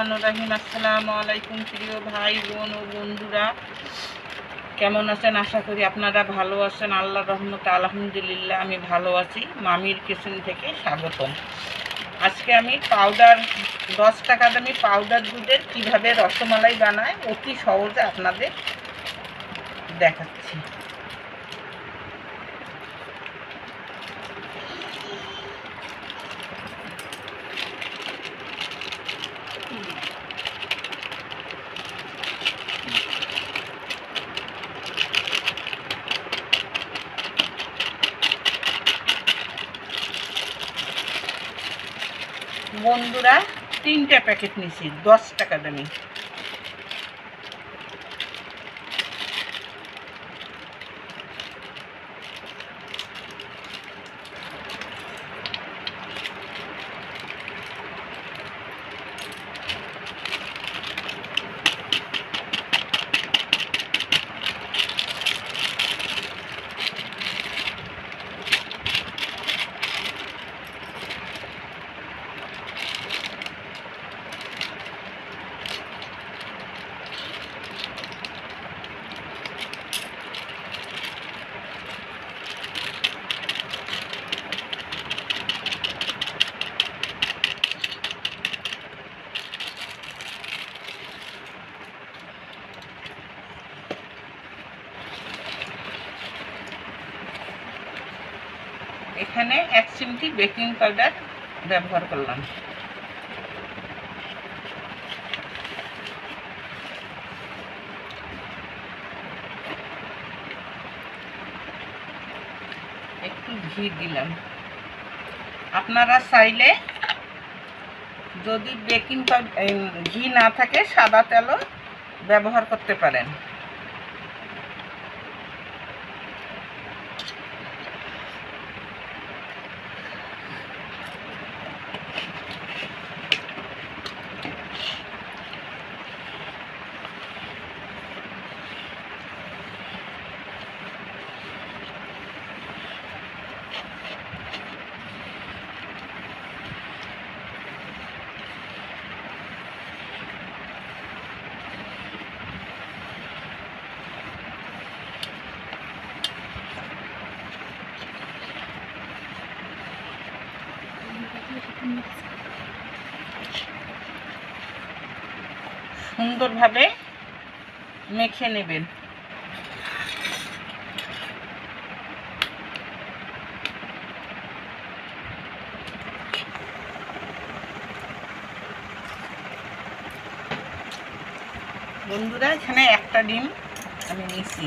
রহমানির রহিম। আসসালামু আলাইকুম প্রিয় ভাই বোন ও বন্ধুরা, কেমন আছেন? আশা করি আপনারা ভালো আছেন। আল্লাহর রহমতে আলহামদুলিল্লাহ আমি ভালো আছি। মামির কিচেন থেকে স্বাগতম। আজকে আমি 10 টাকা দামি পাউডার দুধের কীভাবে রসমালাই বানায় অতি সহজে আপনাদের দেখাচ্ছি। বন্ধুরা, 3টে প্যাকেট নিয়েছি 10 টাকা দামি। এখানে 1 চিমটি বেকিং পাউডার ব্যবহার করলাম। একটু ঘি দিলাম। আপনারা চাইলে যদি বেকিং পাউডার ঘি না থাকে সাদা তেলও ব্যবহার করতে পারেন। সুন্দরভাবে মেখে নেবেন। বন্ধুরা, এখানে একটা ডিম আমি নিয়েছি।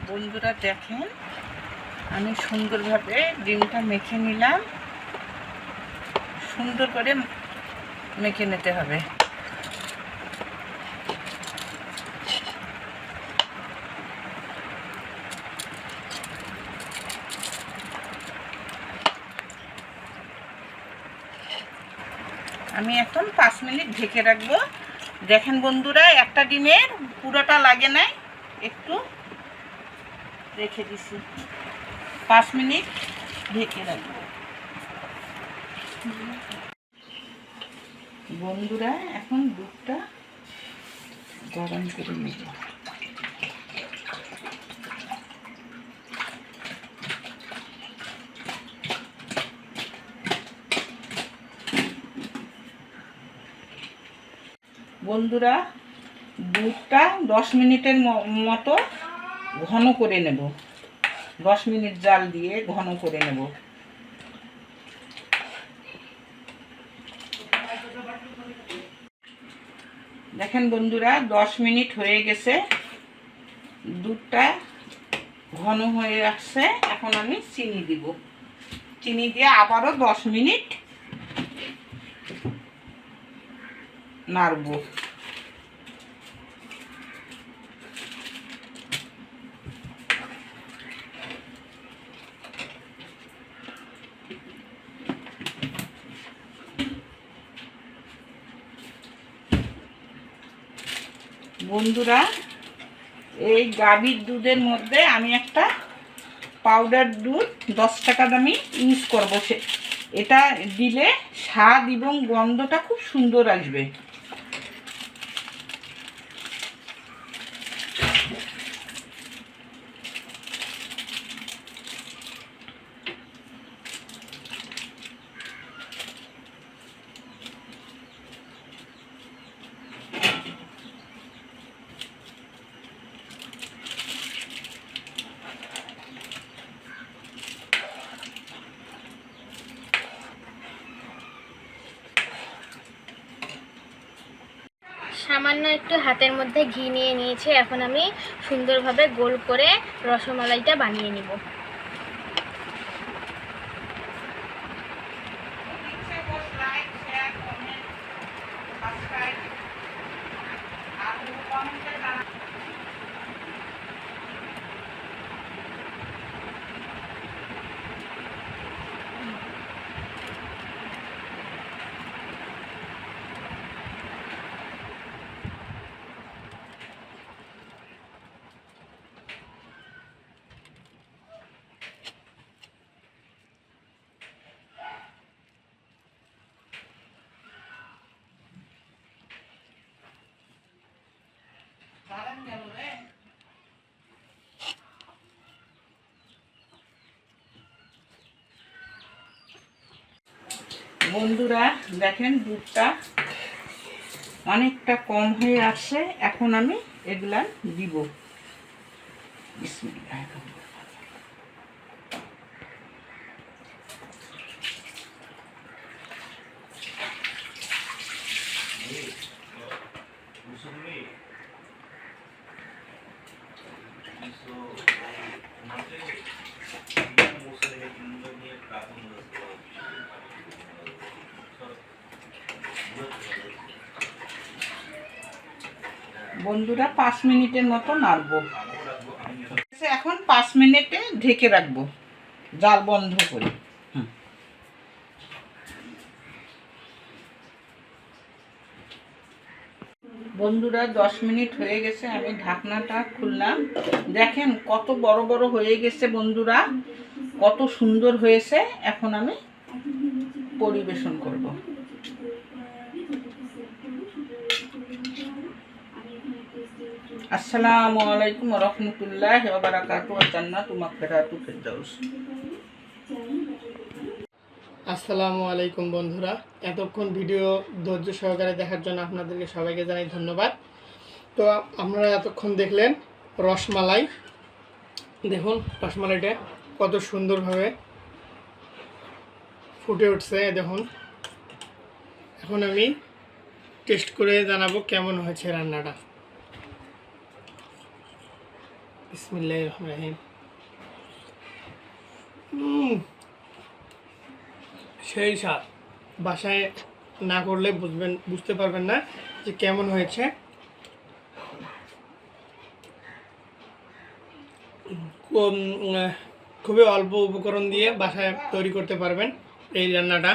বন্ধুরা দেখেন, আমি সুন্দরভাবে ডিমটা মেখে নিলাম। সুন্দর করে মেখে নিতে হবে। আমি এখন 5 মিনিট ঢেকে রাখবো। দেখেন বন্ধুরা, একটা ডিমের পুরোটা লাগে নাই, একটু রেখে দিছি। 5 মিনিট ঢেকে রাখবো। বন্ধুরা, এখন দুধটা গরম করে নেব। বন্ধুরা, দুধটা 10 মিনিটের মতো ঘন করে নেব। 10 মিনিট জাল দিয়ে ঘন করে নেব। দেখেন বন্ধুরা, 10 মিনিট হয়ে গেছে, দুধটা ঘন হয়ে আসছে। এখন আমি চিনি দিব। চিনি দিয়ে আবারও 10 মিনিট নাড়বো। বন্ধুরা, এই গাভীর দুধের মধ্যে আমি একটা পাউডার দুধ 10 টাকা দামি ইউজ করবো। এটা দিলে স্বাদ এবং গন্ধটা খুব সুন্দর আসবে। সামান্য একটু হাতের মধ্যে ঘি নিয়ে নিয়েছি। এখন আমি সুন্দরভাবে গোল করে রসমালাইটা বানিয়ে নিব। বন্ধুরা দেখেন, দুধটা অনেকটা কম হয়ে আসছে। এখন আমি এগুলা দিব। বিসমিল্লাহ। বন্ধুরা 5 মিনিটের মতো নাড়বো। এখন 5 মিনিটে ঢেকে রাখবো, জাল বন্ধ করে। বন্ধুরা 10 মিনিট হয়ে গেছে, আমি ঢাকনাটা খুললাম। দেখেন কত বড় বড় হয়ে গেছে বন্ধুরা, কত সুন্দর হয়েছে। এখন আমি পরিবেশন করব। আসসালামু আলাইকুম ওয়া রাহমাতুল্লাহি ওয়া বারাকাতুহু। জান্নাতু মাগফিরাতু ফিরদাউস। আসসালামু আলাইকুম বন্ধুরা, এতক্ষণ ভিডিও ধৈর্য সহকারে দেখার জন্য আপনাদেরকে সবাইকে জানাই ধন্যবাদ। তো আপনারা এতক্ষণ দেখলেন রসমালাই। দেখুন রসমালাইটা কত সুন্দরভাবে ফুটে উঠছে। দেখুন, এখন আমি টেস্ট করে জানাবো কেমন হয়েছে রান্নাটা। বিসমিল্লাহির রহমানির রহিম। সেই স্বাদ, বাসায় না করলে বুঝতে পারবেন না যে কেমন হয়েছে। খুবই অল্প উপকরণ দিয়ে বাসায় তৈরি করতে পারবেন এই রান্নাটা।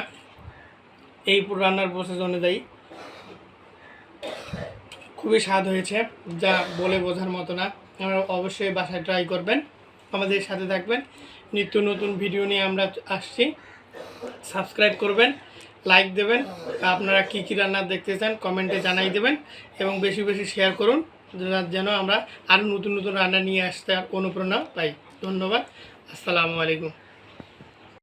এই রান্নার প্রসেস অনুযায়ী খুবই স্বাদ হয়েছে, যা বলে বোঝার মতো না। আপনারা অবশ্যই বাসায় ট্রাই করবেন, আমাদের সাথে থাকবেন। নিত্য নতুন ভিডিও নিয়ে আমরা আসছি। সাবস্ক্রাইব করবেন, লাইক দেবেন। আপনারা কী কী রান্না দেখতে চান কমেন্টে জানাই দেবেন এবং বেশি বেশি শেয়ার করুন, যেন আমরা আরও নতুন নতুন রান্না নিয়ে আসতে অনুপ্রেরণা পাই। ধন্যবাদ। আসসালামু আলাইকুম।